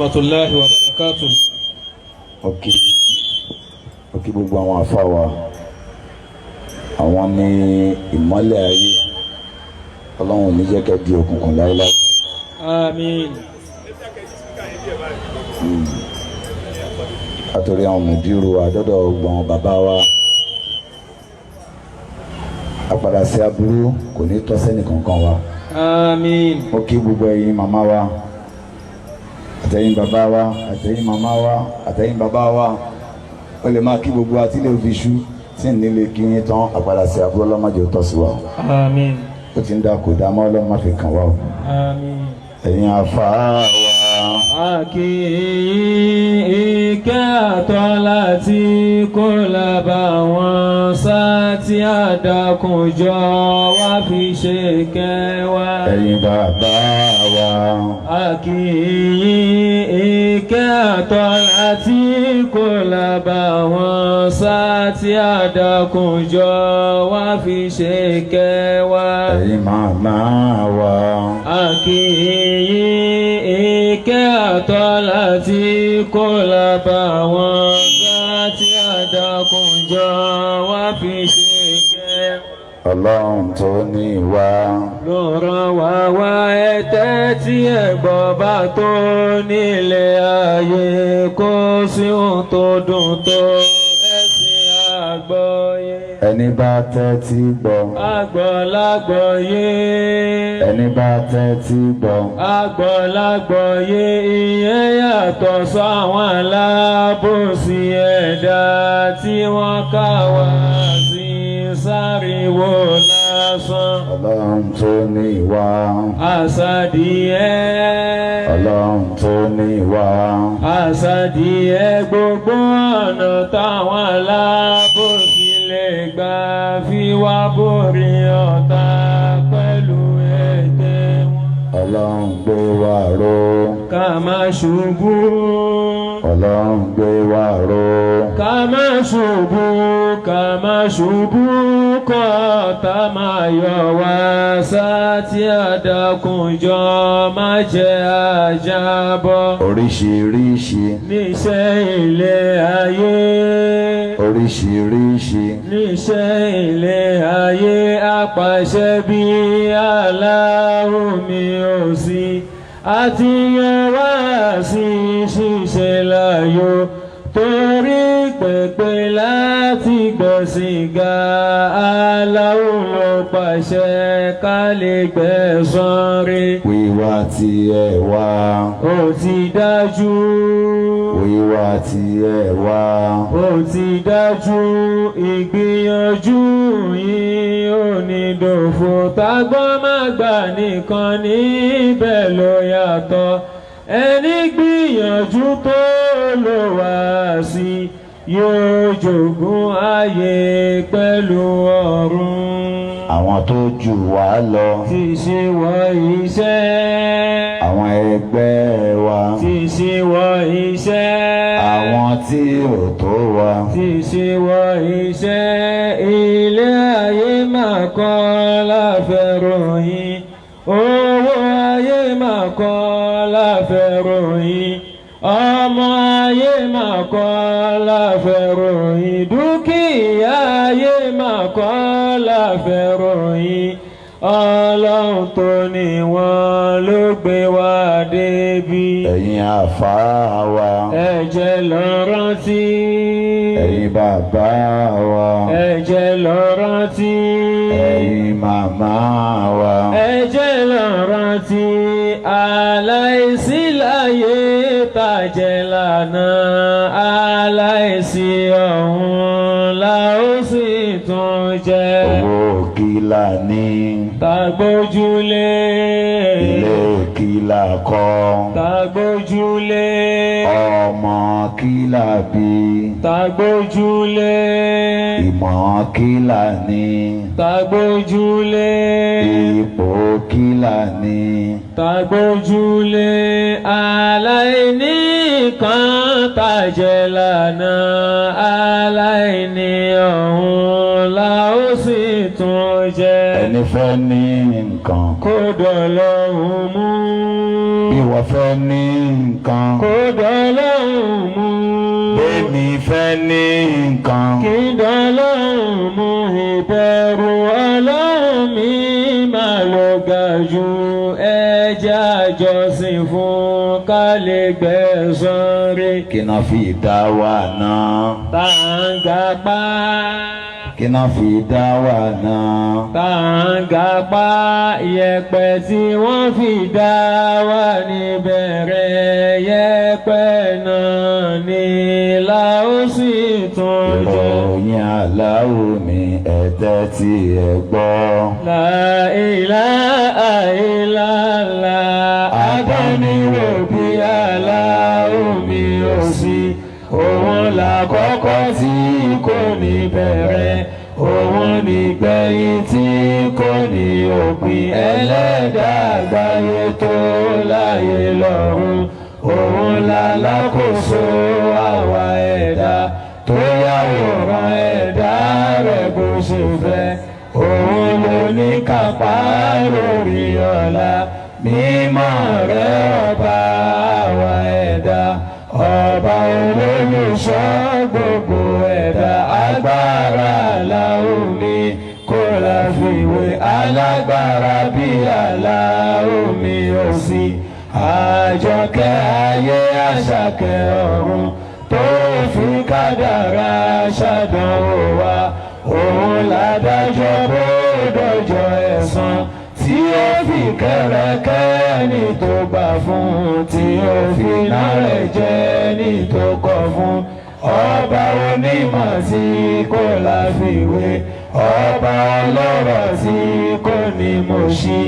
rahmatullahi wa barakatuh. Òkè gbogbo àwọn àfáà wa, àwọn ní ìmọ́lẹ̀ ayé, Ọlọ́run ní jẹ́ kẹ́ di òkùnkùn láéláé. Àmín. Àtòrí àwọn mùdírù àdọ́dọ̀ gbọ̀n bàbá wa, àpàdà sí aburú kò ní tọ́ sẹ́nì kankan wa. Àmín. Mo kí gbogbo ẹ̀yin màmá wa, àtẹ̀yin bàbá wa, àtẹ̀yin màmá wa, àtẹ̀yin bàbá wa. Ó lè máa kí gbogbo àti ilé òbí ṣú tí ń nílé kí yín tán àpàdà sí aburú ọlọ́mọdé tọ́ sí wa. Àmín. Ó ti ń dá kò dá mọ́ ọlọ́mọ fi kàn wá o. Àmín. Ẹ̀yin àfáà wa. Àkì ìkẹ́ àtọ́lá tí kò lábà wọn sá tí àdàkùnjọ wá fi ṣe kẹwa. Ẹ̀yin bàbá wa. Àkì ìkẹ́ àtọ́lá tí kò lábà wọn sá tí àdàkùnjọ wá fi ṣe kẹwa. Ẹ̀yin màmá wa. Àkì ìkẹ́ àtọ́lá tí kò lábà wọn sá tí àdàkùnjọ wá fi ṣe kẹ́. Ọlọ́run tó ní wa. Ló rán wá wá ẹ̀tẹ́ tí ẹ̀gbọ́n bá tó nílé ayé, kó sí ohun tó dùn tó ẹ̀sìn àgbọ́yé. Ẹni bá tẹ́tí gbọ́. Àgbọ́lágbọ́yé. Ẹni bá tẹ́tí gbọ́. Àgbọ́lágbọ́yé, ìyẹn yàtọ̀ sáwọn alábòsí ẹ̀dá tí wọ́n ká wá sí sáriwo lásán. Ọlọ́run tó ní wa. Àsàdìẹ. Ọlọ́run tó ní wa. Àsàdìẹ, gbogbo ọ̀nà táwọn alábòsí lè gbà fi wá borí ọ̀tá pẹ̀lú ẹ̀tẹ́ wọn. Ọlọ́run gbé wa ró. Ká má ṣubú. Ọlọ́run gbé wa ró. Ká má ṣubú, ká má ṣubú, kọ́ta máa yọ wá sá tí àdàkùnjọ má jẹ́ àjábọ̀. Oríṣiríṣi. Níṣẹ́ ilé ayé. Oríṣiríṣi. Níṣẹ́ ilé ayé, apàṣẹ bí Allahu mi ò sí. Àti yẹn wá sí ṣíṣe láyò, torí pèpè láti gbẹ̀sìn ga. Allahu ló pàṣẹ ká lè gbẹ̀san rí. Wíwá tí ẹ wá. Ó ti dájú. Wíwá tí ẹ wá. Ó ti dájú, ìgbìyànjú yìí ò ní dòfo. Tágbọ́n má gbà nìkan níbẹ̀ ló yàtọ̀. Ẹni gbìyànjú tó lò wá sí yóò jogún ayé pẹ̀lú ọ̀run. Àwọn tó jù wá lọ. Ti ṣe wọ iṣẹ́. Àwọn ẹgbẹ́ wa. Ti ṣe wọ iṣẹ́. Àwọn tí ò tó wa. Ti ṣe wọ iṣẹ́. Ilé ayé máa kọ́ láfẹ̀ròyìn. Owó ayé máa kọ́ láfẹ̀ròyìn. Ọmọ ayé máa kọ́ láfẹ̀ròyìn. Dúkìá ayé máa kọ́ láfẹ̀ròyìn. Ọlọ́run tó ní wọn ló gbé wá débi. Ẹ̀yin àfáà wa. Ẹ jẹ́ lọ rántí. Ẹ̀yin bàbá wa. Ẹ jẹ́ lọ rántí. Ẹ̀yin màmá wa. Ẹ jẹ́ lọ rántí. Aláìsí láyé tàjẹ́ lánàá. Aláìsí ọ̀hún la ó sì tún jẹ́. Owó kìlà ní. Tàgbójúlé. Ilé kìlà kọ́. Tàgbójúlé. Ọmọ kìlà bí. Tàgbójúlé. Ìmọ̀ kìlà ní. Tàgbójúlé. Ipò kìlà ní. Tàgbójúlé. Aláìní kan tàjẹ́ lánàá. Aláìní ọ̀hún la ó sì tún jẹ́. Ẹni fẹ́ ní nǹkan. Kó dọ̀lọ́hun mú. Bí wọ́n fẹ́ ní nǹkan. Kó fẹ́ ní nǹkan. kí dọ́lọ́run mú ìbẹ̀rù ọlọ́run mi máa lọ ga jù ẹja jọ́sìn fún ká lè gbẹ̀san rẹ̀. kí náà fi dá wa náà. tàǹgàpá. kí náà fi dá wa náà. tàǹgàpá yẹ̀pẹ̀ tí wọ́n fi dá wa níbẹ̀rẹ̀ yẹ̀pẹ̀ náà ni la ó sì tún jẹ́. ìròyìn aláwo mi ẹ̀tẹ́ tí ẹ gbọ́. La ilaha illallah adániwò bí aláwo mi ò sí. òun làkọ́kọ́ tí kò ní bẹ̀rẹ̀. òun nígbẹ̀yìn tí kò ní òpin. ẹlẹ́dàá àgbáyé tó láyé lọ́run. òun lálákòóso àwa ẹ̀dá tó yàwòrán ẹ̀dá rẹ̀ bó ṣe fẹ́. òun ló ní kápá lórí ọ̀la. mímọ́ rẹ̀ ọba àwa ẹ̀dá. ọba olólùṣọ́ gbogbo ẹ̀dá. agbára Allahu mi kò láfiwé. alágbára bí Allahu mi ò sí. àjọkẹ́ ayé àṣàkẹ́ ọ̀run tó fi kádàrá ṣàdánwò wa. òun ládájọ́ bó dọjọ́ ẹ̀san tí ó fi kẹ̀rẹ̀kẹ́ ní tó gbà fún. tí ó fi nárẹ̀ jẹ́ ní tó kọ̀ fún. ọba onímọ̀ tí kò láfiwé. ọba ọlọ́rọ̀ tí kò ní mọ̀ṣí.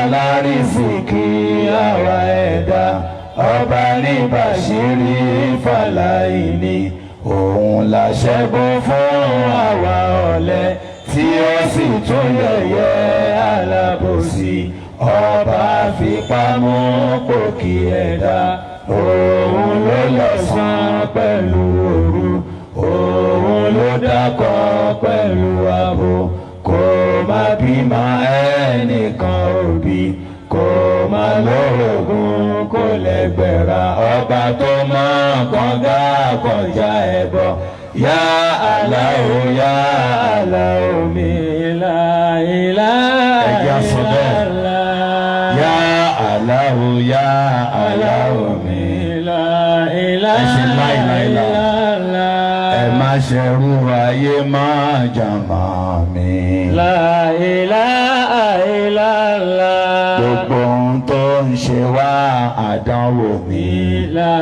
alárísìkí àwa ẹ̀dá. ọba ní bàṣírí fàlàyé. òun la ṣẹ́gun fún àwa ọ̀lẹ tí ó sì tún yẹ̀yẹ́ alábòsí. ọba fipamọ́ pòkì ẹ̀dá. òun ló lọ́sàn pẹ̀lú òru. òun ló dákọ̀ pẹ̀lú abo. kò má bímọ ẹnìkan òbí. kò má lórogún kò lẹ́gbẹ̀ra. ọba tó mọ kànga kọjá ẹbọ. yá Allahu yá Allahu mi la ilaha illallah. yá Allahu yá Allahu mi la ilaha illallah. ẹ má ṣẹrú ayé má jàmá mi. la ilaha illallah. gbogbo ohun tó ń ṣe wá àdánwò mi. la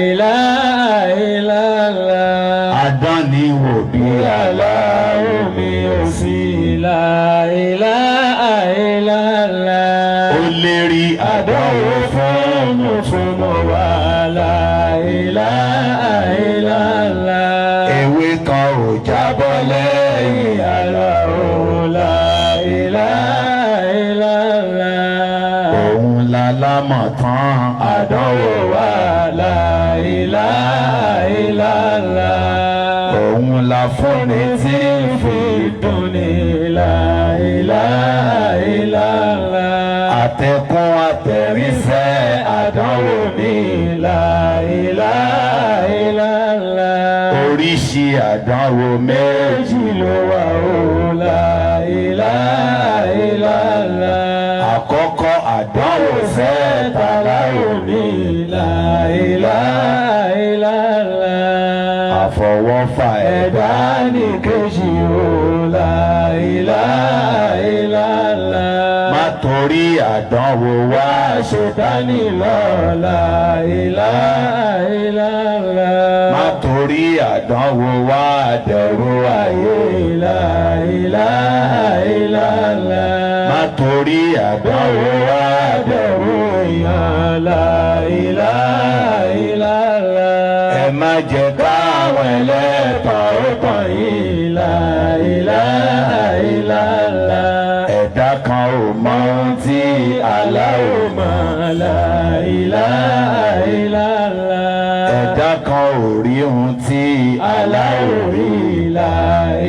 ilaha illallah. àdánìwò bí Allahu mi ò sí. la ilaha illallah. ó lérí àdánwò fún mùsùlùmọ́ wa. la ilaha illallah. ewé kan ò jábọ́ lẹ́yìn Allahu. la ilaha illallah. òun lálámọ̀ tán àdánwò wa. la ilaha illallah. òun la fúnni tí fi dùnni. la ilaha illallah. àtẹ̀kùn àtẹ̀rísẹ́ àdánwò ní. la ilaha illallah. oríṣi àdánwò méjì ló wà ó. la ilaha illallah. àkọ́kọ́ àdánwò sẹ́ta láyò ní. la ilaha illallah. àfọwọ́fà ẹ̀dá ní kejì ó. la ilaha illallah. má torí àdánwò wá ṣètánì lọ. la ilaha illallah. má torí àdánwò wá dẹ̀rù ayé. la ilaha illallah. má torí àdánwò wá dẹ̀rù èèyàn. la ilaha illallah. ẹ má jẹ́ káwọn ẹlẹ́tàn ó tàn yín. la ilaha illallah. ẹ̀dá kan ò mọ ohun tí Allahu mọ̀. la ilaha illallah. ẹ̀dá kan ò rí ohun tí Allahu rí. la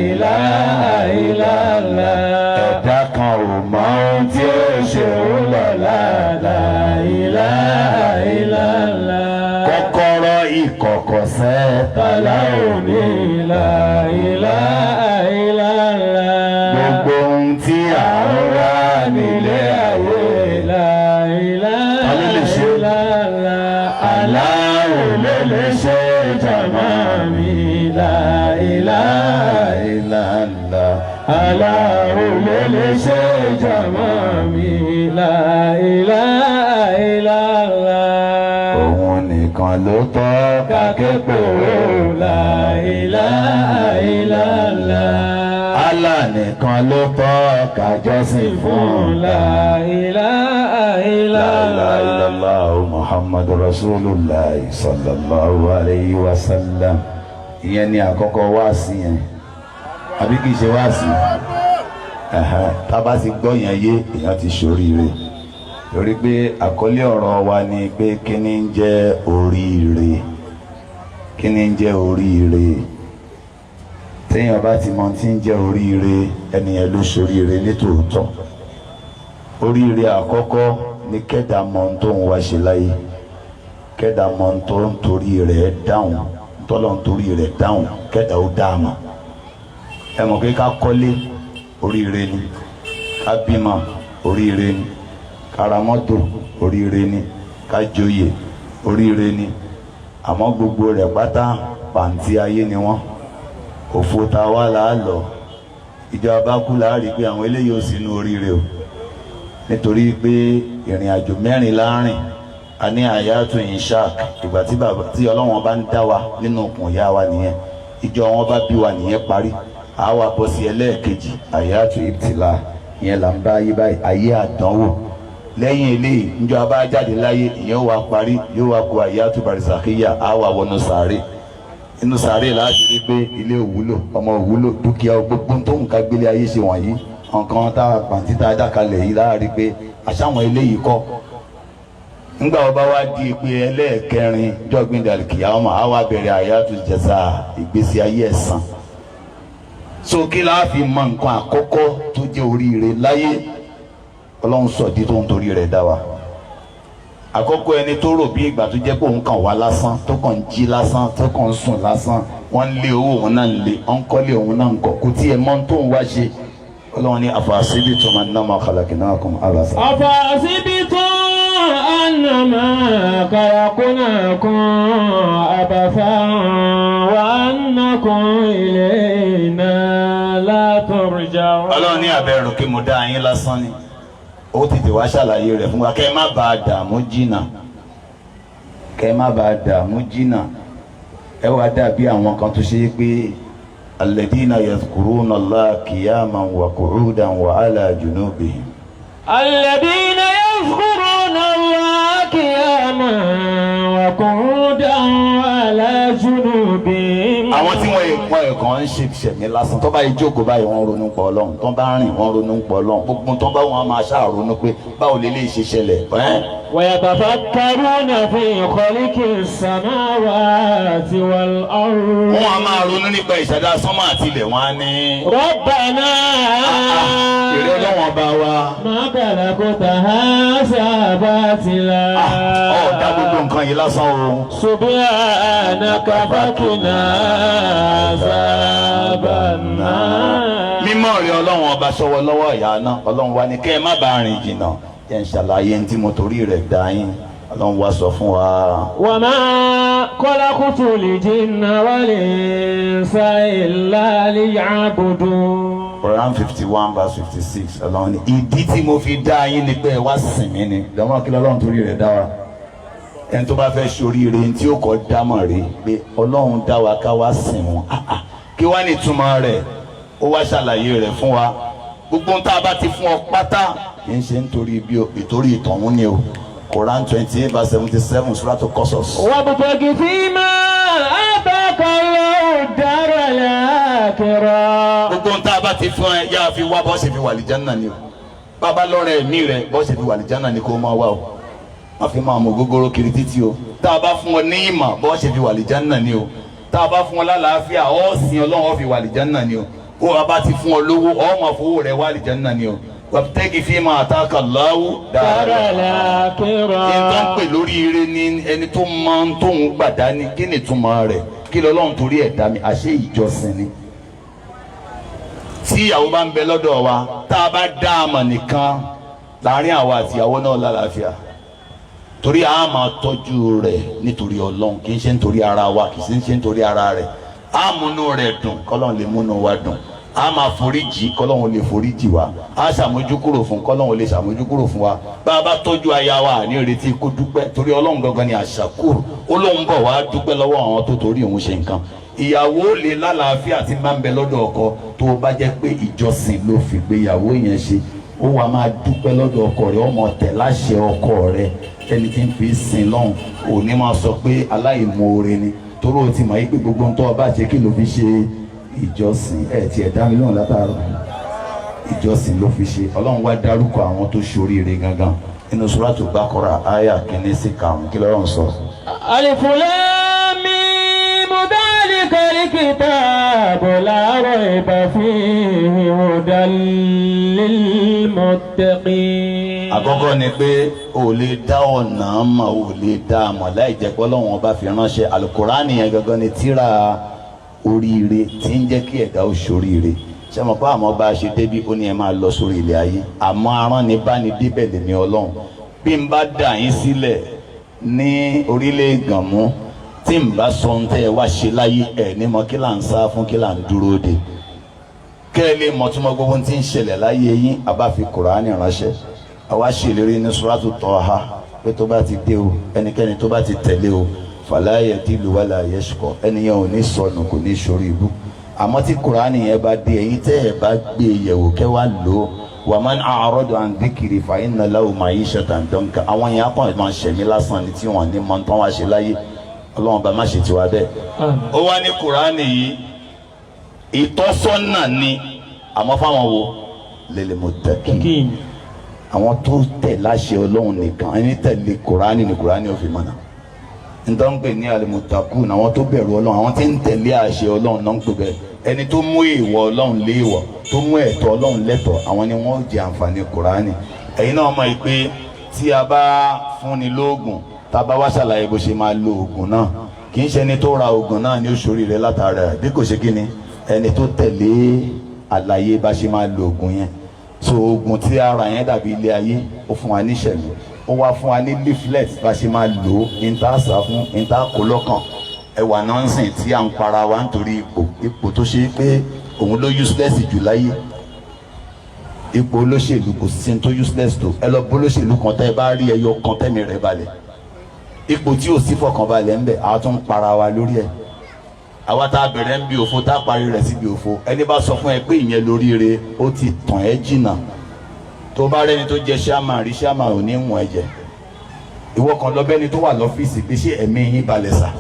ilaha illallah. ẹ̀dá kan ò mọ ohun tí ó ṣe ó lọ́la. la ilaha illallah. kọ́kọ́rọ́ ìkọ̀kọ̀ sẹ́tàlá òní la ilaha illallah. Gbogbo ohun tí à ń wá nílé ayé la ilaha illallah. Allahu ló lè ṣe jàmá mi. La ilaha illallah. Allahu ló lè ṣe jàmá mi. La ilaha illallah. Òun nìkan ló tọ́ ká ké pè ó. La ilaha illallah. Allah nìkan ló tọ́ ká jọ́sìn fún. La ilaha illallah. Muhammadu Rasulullah sallallahu alayhi wa sallam. Ìyẹn ni àkọ́kọ́ wáàsí yẹn. Àbí kìí ṣe wáàsí? Tá bá ti gbọ́ yẹn yé èèyàn ti ṣoríire. Torí pé àkọlé ọ̀rọ̀ wa ni pé kí ni ń jẹ́ oríire? Kí ni ń jẹ́ oríire? Téèyàn bá ti mọ tí ń jẹ́ oríire, ẹnìyẹn ló ṣoríire nítòótọ́. Oríire àkọ́kọ́ ni kẹ́dà mọ ohun tó ń wá ṣe láyé. Kẹ́dà mọ ohun tó ń torí rẹ̀ dáhùn, tọ́lọ́ ń torí rẹ̀ dáhùn, kẹ́dà ó dáàmà. Ẹ mọ̀ pé ká kọ́lé oríire ni, ká bímọ oríire ni, ká ra mọ́tò oríire ni, ká joyè oríire ni. Àmọ́ gbogbo rẹ̀ pátá pàǹtí ayé ni wọ́n. Òfò ta wá là á lọ. Ìjọba kú là á rí pé àwọn eléyìí ò sínú oríire o. Nítorí pé ìrìn àjò mẹ́rin láàrin a ní àyàtò ìṣàk ìgbà tí Ọlọ́run bá ń dá wa nínú okùn ìyá wa nìyẹn. Ìjọ wọn bá bí wa nìyẹn parí. A wà bọ́ sí ẹlẹ́ẹ̀kejì àyàtò ìbtìlá ìyẹn là ń bá ayé báyìí ayé àdánwò. Lẹ́yìn eléyìí níjọ́ abá jáde láyé ìyẹn wà parí yóò wá kó àyàtò barisakhiya a wà wọnú sàárè. Inú sàárè láti rí pé ilé òwúlò ọmọ òwúlò dúkìá gbogbo tó nǹkan gbélé ayé ṣe wọ̀nyí nǹkan tá a pàǹtí tá a dákalẹ̀ yìí láàrin pé àṣàwọn eléyìí kọ́. Nígbà wo bá wá di pé ẹlẹ́ẹ̀kẹrin jọ́gbìn dàlùkìyà ọmọ á wá bẹ̀rẹ̀ àyàtò jẹ̀sà ìgbésí ayé ẹ̀san. So kí la fi mọ nǹkan àkọ́kọ́ tó jẹ́ oríire láyé Ọlọ́run sọ̀dí tó ń torí rẹ̀ dá wa. Àkọ́kọ́ ẹni tó rò bí ìgbà tó jẹ́ pé òun kàn wá lásán tó kàn ń jí lásán tó kàn ń sùn lásán wọ́n ń lé owó òun náà ń lé wọ́n ń kọ́lé òun náà ń kọ́ kò tí ẹ mọ́ tó ń wá ṣe. Ọlọ́run ní afasibitum annama khalaqnakum abasa. Afasibitum annama khalaqnakum abasa wa annakum ilayna la turja'un. Ọlọ́run ní abẹ́rù kí mo dá yín lásán ni. Ó tètè wá ṣàlàyé rẹ̀ fún wa kẹ́ ẹ má bàa dààmú jìnnà. Kẹ́ ẹ má bàa dààmú jìnnà. Ẹ wá dàbí àwọn kan tó ṣe pé alladhina yadhkuruna Allaha qiyaman wa qu'udan wa ala junubihim. Alladhina yadhkuruna Allaha qiyaman wa qu'udan wa ala junubihim. Àwọn tí wọ́n ẹ̀kan ń ṣe ṣẹ̀mí lásán tó bá yí jókòó báyìí wọ́n ronú pọ̀ Ọlọ́run tó bá rìn wọ́n ronú pọ̀ Ọlọ́run gbogbo tó bá wọn máa ṣàrònú pé báwo lè lè ṣe ṣẹlẹ̀. Wa yatafakkaruna fi khalqis samawati wal ard. Wọ́n á máa ronú nípa ìṣẹ̀dá sánmà àti ilẹ̀ wọn á ní. Rabbana ìrẹ́ Ọlọ́run bá wa. ma khalaqta hadha batila. Ọ̀dà gbogbo nǹkan yìí lásán o. Subhanaka fakina azaban nar. Mímọ́ rẹ̀ Ọlọ́run ọba ṣọwọ́ lọ́wọ́ ìyá náà Ọlọ́run wa ní kẹ́ ẹ má bàa rìn jìnnà jẹ́ ń ṣàlàyé ní tí mo torí rẹ̀ dá yín Ọlọ́run wa sọ fún wa. Wa ma khalaqtul jinna wal insa illa liya'budun. Quran 51 verse 56 Ọlọ́run ní ìdí tí mo fi dá yín ni pé ẹ wá sìn mí ni lọ́mọ kí lọ́lọ́run torí rẹ̀ dá wa. Ẹni tó bá fẹ́ ṣoríire tí ó kọ́ dámọ̀ rí pé Ọlọ́run dá wa ká wá sìn wọn. Kí wá ní ìtumọ̀ rẹ̀ ó wá ṣàlàyé rẹ̀ fún wa. Gbogbo ń tá a bá ti fún ọ pátá kì í ṣe nítorí bí ìtorí ìtọ̀hún ni o. Quran 28 verse 77 Suratul Qasas. Wabtaghi fima ataka Allahu daral akhirah. Gbogbo ń tá a bá ti fún ẹ yá fi wá bọ́ ṣe fi wà lìjánà ni o. Bàbá lọ́rẹ̀ ẹ̀mí rẹ̀ bọ́ ṣe fi wà lìjánà ni kó máa wá o. Má fi máa mọ gógóró kiri títí o. Tá a bá fún ọ ní ìmọ̀ bọ́ ṣe fi wà lìjánà ni o. Tá a bá fún ọ lálàáfíà ọ́ sìn Ọlọ́run ó fi wà lìjánà ni o. Ó bá ti fún ọ lówó ọ́ máa fowó rẹ̀ wà lìjánà ni o. wabtaghi fima ataka Allahu daral akhirah. ìtàn pè lórí ire ni ẹni tó máa ń tóun gbàdá ni kí ni túmọ̀ rẹ̀ kí lọ́lọ́run torí ẹ̀ dá mi àṣé ìjọsìn ni. tí ìyàwó bá ń bẹ lọ́dọ̀ wa tá a bá dá a mọ̀ nìkan láàrin àwa àti ìyàwó náà lálàáfíà torí a máa tọ́jú rẹ̀ nítorí Ọlọ́run kì í ṣe nítorí ara wa kì í ṣe nítorí ara rẹ̀ a múnú rẹ̀ dùn kọ́lọ́run lè múnú wa dùn a máa foríjì kọ́lọ́run lè foríjì wa a ṣàmójúkúrò fún kọ́lọ́run lè ṣàmójúkúrò fún wa bá a bá tọ́jú aya wa ní ìrètí kó dúpẹ́ torí Ọlọ́run gangan ni àṣàkúrò Ọlọ́run bọ̀ wá dúpẹ́ lọ́wọ́ àwọn tó torí òun ṣe nǹkan ìyàwó lè lálàáfíà tí máa ń bẹ lọ́dọ̀ ọkọ tó bá jẹ́ pé ìjọsìn ló fi gbéyàwó yẹn ṣe ó wàá máa dúpẹ́ lọ́dọ̀ ọkọ rẹ̀ ọmọ tẹ̀ láṣẹ ọkọ rẹ̀ ẹni tí ń fi sin lọ́hùn òní máa sọ pé aláìmoore ni torí o ti mọ̀ yí pé gbogbo ń tọ́ ọba ṣe kí ló fi ṣe ìjọsìn ẹ̀ tí ẹ̀ dá mi lóhùn látàárọ̀ ìjọsìn ló fi ṣe Ọlọ́run wá dárúkọ àwọn tó ṣoríire gangan nínú Suratul Baqara àyà kìíní sí karùn-ún kí lọ́rọ̀ ń sọ. Alif Lam Mim dhalikal kitabu la rayba fihi hudan lil muttaqin. àkọ́kọ́ ni pé o lè dá ọ̀nà mọ̀ o lè dá àmọ̀ láì jẹ́ pé Ọlọ́run ọba fi ránṣẹ́ Al-Qur'ani yẹn gangan ni tírà oríire tí ń jẹ́ kí ẹ̀dá ó ṣoríire ṣe mọ̀ pé àmọ́ bá a ṣe débi ó ní ẹ máa lọ sórí ilẹ̀ ayé àmọ́ arán ni bá ní débẹ̀ lèmi Ọlọ́run bí n bá dà yín sílẹ̀ ní orílẹ̀ Gànmú tí n bá sọ ohun tẹ́ ẹ wá ṣe láyé ẹ̀ ní mọ kí là ń sá fún kí là ń dúró de kẹ́ ẹ lè mọ̀ tí mo gbogbo tí ń ṣẹlẹ̀ láyé yín àbá fi Kùránì ránṣẹ́ àwa ṣèlérí ní Suratu Taha pé tó bá ti dé o ẹnikẹ́ni tó bá ti tẹ̀lé o fala yadillu wala yashqa ẹnìyẹn ò ní sọnù kò ní sórí ibú àmọ́ tí Kùránì yẹn bá dé ẹ̀yin tẹ́ ẹ̀ bá gbé yẹ̀wò kẹ́ wá lò ó wa man a'rada an dhikri fa inna lahu ma'ishatan danka àwọn yẹn akọ̀ máa ṣẹ̀mí lásán ni tí wọ́n ní mọ́ tán wá ṣe láyé Ọlọ́run bá má ṣe tiwa bẹ́ẹ̀. ó wá ní Kùránì yìí ìtọ́sọ́nà ni àmọ́ fáwọn wo lil muttaqin àwọn tó tẹ̀ láṣẹ Ọlọ́run nìkan ẹni tẹ̀lé Kùránì ni Kùránì ó fi mọ̀nà nítorí ń pè ní al-muttaqun àwọn tó bẹ̀rù Ọlọ́run àwọn tí ń tẹ̀lé àṣẹ Ọlọ́run náà ń pè bẹ́ẹ̀ ẹni tó mú èèwọ̀ Ọlọ́run léèwọ̀ tó mú ẹ̀tọ́ Ọlọ́run lẹ́tọ̀ọ́ àwọn ni wọ́n jẹ àǹfààní Kùránì ẹ̀yin náà mọ̀ pé tí a bá fúnni lóògùn tá a bá wá ṣàlàyé bó ṣe máa lo oògùn náà kì í ṣe ẹni tó ra oògùn náà ní oṣù rẹ̀ látara rẹ̀ bí kò ṣe kí ni ẹni tó tẹ̀lé àlàyé bá ṣe máa lo oògùn yẹn so oògùn tí a rà yẹn dàbí ilé ayé ó fún wa níṣẹ̀lú ó wá fún wa ní leaflet bá ṣe máa lò ó níta sá fún níta kó lọ́kàn ẹwà nọ́ọ̀sìn tí à ń para wa nítorí ipò tó ṣe pé òun ló useless jù láyé ipò olóṣèlú kò sí tó useless tó ẹ lọ bó olóṣèlú kan tẹ́ ẹ bá rí ẹyọ kan tẹ́mi rẹ̀ balẹ̀ ipò tí ò sí fọkànbalẹ̀ ń bẹ àwa tún ń para wa lórí ẹ̀ àwa tá a bẹ̀rẹ̀ ń bi òfo tá a parí rẹ̀ síbi òfo ẹni bá sọ fún ẹ pé ìyẹn lóríire ó ti tàn ẹ́ jìnnà tó bá rẹni tó jẹ ṣáàmà rí ṣáàmà ò ní mú ẹ jẹ ìwọ kan lọ bẹni tó wà lọ́fíìsì pé ṣé ẹ̀mí yín balẹ̀ sà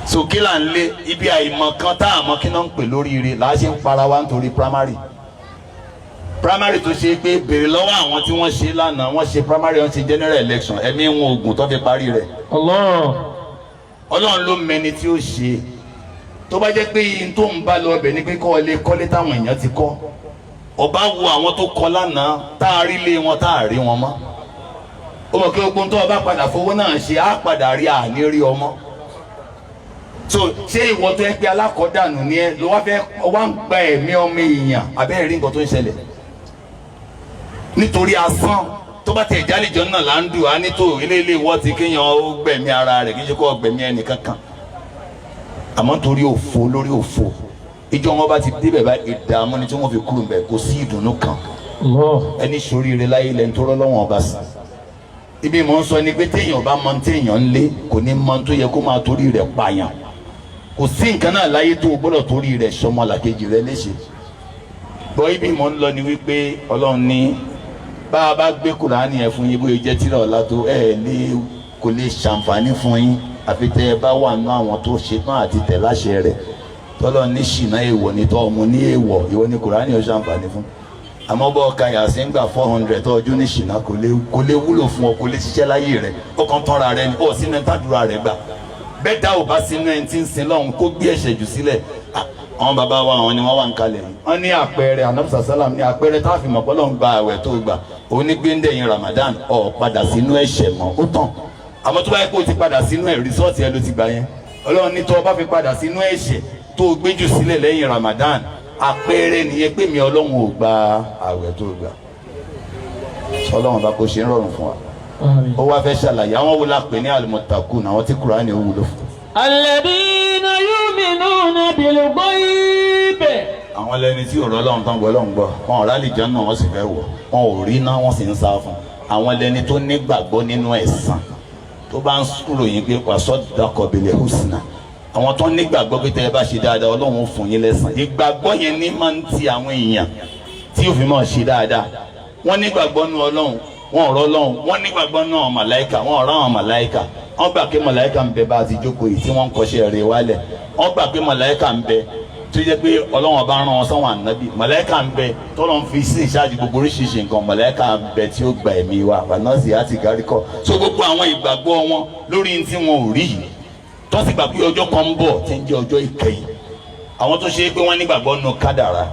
so kí là ń lé ibi àìmọ̀ kan tá àmọ́ kí náà ń pè lóríire là á ṣe ń para wa nítorí primary tó ṣe pé béèrè lọ́wọ́ àwọn tí wọ́n ṣe lánàá wọ́n ṣe primary wọ́n ṣe general election ẹ̀mí wọn oògùn tó fi parí rẹ̀ Ọlọ́run ló mẹni tí ó ṣe tó bá jẹ́ pé yín tó ń bá lọ ọbẹ̀ ni pé kọ́ ilé kọ́lé táwọn èèyàn ti kọ́ ọba wo àwọn tó kọ́ lánàá tá a rí lé wọn tá a rí wọn mọ́ ó mọ̀ pé ogun tó ọba padà fowó náà ṣe á padà rí àní rí ọmọ so ṣé ìwọ tó ẹ pé alákọ̀ọ́dànù ni ẹ ló wá fẹ́ wá ń gba ẹ̀mí ọmọ èèyàn abẹ́rẹ́ rí nǹkan tó ń ṣẹlẹ̀ nítorí asán tó bá tẹ̀ jálejò náà là ń dùn á nítò eléyìí wọ́n ti kéèyàn ó gbẹ̀mí ara rẹ̀ kí n ṣe kó gbẹ̀mí ẹnì kankan àmọ́ torí òfo lórí òfo ìjọ wọn bá ti débẹ̀ bá ìdààmú ni tí wọ́n fi kúrò ń bẹ̀ kò sí ìdùnnú kan ẹni ṣoríire láyé lẹ́ni tó rọ́lọ́wọ́n ọba sí ibi mò ń sọ ni pé téèyàn bá mọ téèyàn ń lé kò ní mọ tó yẹ kó máa torí rẹ̀ pààyàn kò sí nǹkan náà láyé tó o gbọ́dọ̀ torí rẹ̀ sọmọ làkejì rẹ̀ léṣe bọ́ ibi mò ń lọ ni wípé Ọlọ́run ní bá a bá gbé Kùránì yẹn fún yín bóyá jẹ́ tírà ọ̀la tó kò lè ṣàǹfààní fún yín àfi tẹ́ ẹ bá wà nínú àwọn tó ṣetán àti tẹ̀ láṣẹ rẹ̀ tọ́lọ́ ní ṣìnà èèwọ̀ ní tọ́ ọmọ ní èèwọ̀ ìwọ ní Kùránì ó ṣàǹfààní fún àmọ́ bọ́ ọ̀ka yàtí ń gbà 400 tó ọjọ́ ní ṣìnà kò lè wúlò fún ọ kò lè ṣiṣẹ́ láyé rẹ̀ ó kàn tọ́ra rẹ̀ ní sínú ẹ̀ńtàdúrà rẹ̀ gbà bẹ́ẹ̀ dá ò bá sínú ẹ̀ tí ń sin lọ́hùn kó gbé ẹ̀ṣẹ̀ jù sílẹ̀ àwọn bàbá wa àwọn ni wọ́n wà ń kalẹ̀ yìí wọ́n ní àpẹẹrẹ anabisa salam ní àpẹẹrẹ tá a fi mọ̀ pọ́lọ́ ń gba àwẹ̀ tó gbà onígbéǹdẹ̀yìn Ramadan ọ̀ padà sínú ẹ̀ṣẹ̀ mọ́ ó tàn àmọ́ tó bá yẹ kó o ti padà sínú ẹ̀ rìsọ́ọ̀tì ẹ ló ti gbà yẹn Ọlọ́run ní tó o bá fi padà sínú ẹ̀ṣẹ̀ tó o gbéjù sílẹ̀ lẹ́yìn Ramadan àpẹẹrẹ nìyẹn pé mi Ọlọ́run ò gba àwẹ̀ tó gbà Ọlọ́run bá kó ṣe ń rọrùn fún wa ó wá fẹ́ ṣàlàyé àwọn wo la pè ní al-muttaqun àwọn tí Kùránì ó wúlò fún. alladhina yu'minuna bil-ghayb. àwọn lẹni tí ọ̀rọ̀ Ọlọ́run tán gbọ́ Ọlọ́run gbọ́ wọn ò rálì jẹ́ náà wọ́n sì fẹ́ wọ̀ wọn ò rí náà wọ́n sì ń sá fún àwọn lẹni tó nígbàgbọ́ nínú ẹ̀san tó bá ń ròyìn pé wasaddaqa bil-husna àwọn tó nígbàgbọ́ pé tẹ́ ẹ bá ṣe dáadáa Ọlọ́run fún yín lẹ́san ìgbàgbọ́ yẹn ní máa ń ti àwọn èèyàn tí yóò fi máa ṣe dáadáa wọ́n nígbàgbọ́ nínú Ọlọ́run wọn ọ̀rọ̀ Ọlọ́run wọ́n nígbàgbọ́ nínú àwọn màláìkà wọn ọ̀rọ̀ àwọn màláìkà wọ́n gbà pé màláìkà ń bẹ bá a ti jókòó yìí tí wọ́n ń kọ́ṣẹ́ rẹ̀ wálẹ̀ wọ́n gbà pé màláìkà ń bẹ tó jẹ́ pé Ọlọ́run bá rán wọn sáwọn ànábì màláìkà ń bẹ tọ́lọ́ ń fi sí ìṣáàjì gbogbo oríṣiríṣi nǹkan màláìkà ń bẹ tí ó gba ẹ̀mí wa fanọ́ọ̀sì àti gáríkọ̀ so gbogbo àwọn ìgbàgbọ́ wọn lórí tí wọn ò rí yìí tó sì gbà pé ọjọ́ kan ń bọ̀ tí ń jẹ́ ọjọ́ ìkẹyìn àwọn tó ṣe é pé wọ́n nígbàgbọ́ nù kádàrá.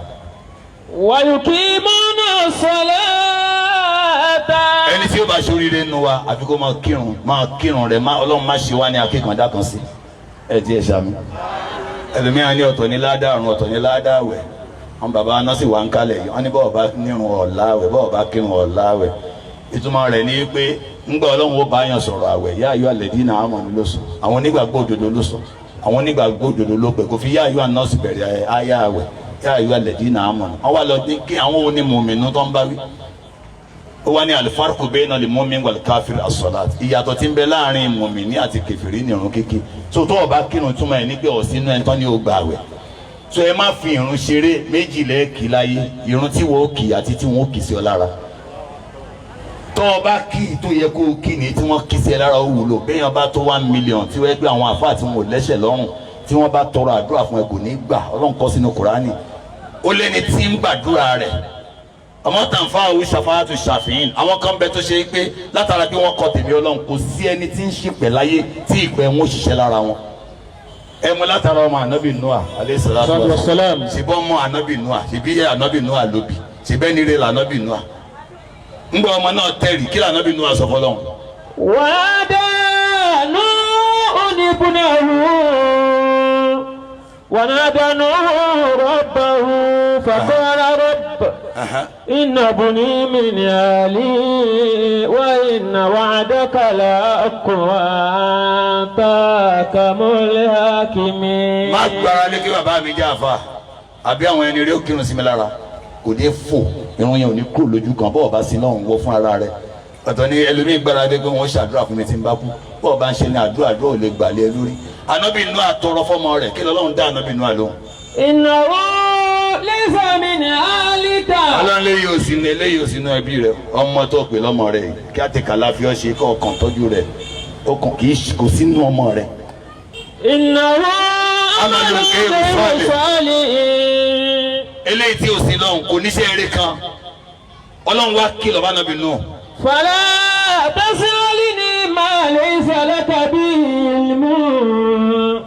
wa yuqimuna salata. ẹni tí ó bá ṣoríire nu wa àfi kó máa kírun rẹ̀ Ọlọ́run má ṣe wá ní akékàndá kan sí ẹ ti ẹ̀ ṣàmì ẹlòmíràn ní ọ̀tọ̀ ní ládàá ọ̀run ọ̀tọ̀ ní ládàá àwẹ̀ wọn bàbá aná sì wà ń kalẹ̀ yìí wọn ní bọ́ọ̀ bá nírun ọ̀la àwẹ̀ bọ́ọ̀ bá kírun ọ̀la àwẹ̀ ìtumọ̀ rẹ̀ ní pé ńgbà Ọlọ́run ó bá yàn sọ̀rọ̀ àwẹ̀ yá ayọ́ alladhina amanu ló sọ àwọn onígbàgbọ́ òdodo ló sọ àwọn onígbàgbọ́ òdodo ló pẹ̀ kò fi yá ayọ́ àná sì bẹ̀rẹ̀ ayá àwẹ̀ yá ayọ́ alladhina amanu wọn wá lọ ní kí àwọn onímọ̀mìnú tó ń bá wí ó wá ní al-farqu bayna al-mu'min wal-kafir as-salat ìyàtọ̀ tí ń bẹ láàrin mùmìnì àti kèfèrí ní ìrun kíkí tó tó bá kírun túmọ̀ ẹ̀ ní pé ọ̀sínú ẹ̀ tán ní ó gbà àwẹ̀ tó ẹ má fi ìrun ṣeré méjì lẹ́ẹ̀kì láyé ìrun tí wọ́n kì àti tí wọ́n kì sí ọ lára tó o bá kí tó yẹ kó o kí ni tí wọ́n kì sí ẹ lára ó wúlò béèyàn bá tó 1 million tí wọ́n gbé àwọn àfáà tí wọn ò lẹ́sẹ̀ lọ́rùn tí wọ́n bá tọrọ àdúrà fún ẹ kò ní gbà Ọlọ́run kọ sínú Kùránì ó lẹ́ni tí ń gbàdúrà rẹ̀ ọmọ tàǹfà òwe ṣàfáàtù ṣàfihàn àwọn kan bẹ tó ṣe pé látara pé wọn kọ tèmi Ọlọ́run kò sí ẹni tí ń ṣìpẹ̀ láyé tí ìpẹ́ wọn ṣiṣẹ́ lára wọn ẹ mú látara ọmọ ànábì Noah alayhi salatu wassalam ṣùgbọ́n ọmọ ànábì Noah ṣùgbọ́n iye ànábì Noah lóbi ṣùgbọ́n ẹni rẹ̀ lànábì Noah ńgbà ọmọ náà tẹ̀rì kí lànábì Noah sọ fọlọ́run. wàdà ونادى نوح ربه فقال رب إن ابني من أهلي وإن وعدك لحق وأنت أحكم الحاكمين. má gbára lé kí bàbá mi jẹ́ àfa àbí àwọn ẹni rẹ̀ ó kírun sí mi lára kò dé fò irun yẹn ò ní kúrò lójú kan bọ́ọ̀ bá sí náà ń wọ fún ara rẹ̀ ọ̀tọ̀ ni ẹlòmíì gbára lé pé wọ́n ṣàdúrà fún mi tí ń bá kú bọ́ọ̀ bá ń ṣe ní àdúrà ò lè gbà lé lórí. Ànábì Nóà tọrọ fọ́mọ rẹ̀ kí lọ́lọ́run dá Ànábì Nóà lóhùn. Innahu laysa min ahlika. Ọlọ́run lè yóò sínú eléyìí ò sínú ẹbí rẹ̀ ọmọ tó pè lọ́mọ rẹ̀ kí á ti kàlá fi ọ́ ṣe kọ́ ọkàn tọ́jú rẹ̀ ọkàn kò sínú ọmọ rẹ̀. Innahu amalun ghayru salih. eléyìí tí ò sí lọ́hùn kò níṣẹ́ eré kan Ọlọ́run wá kìlọ̀ bá Ànábì Nóà. Fala tas'alni ma laysa laka bihi ilmun.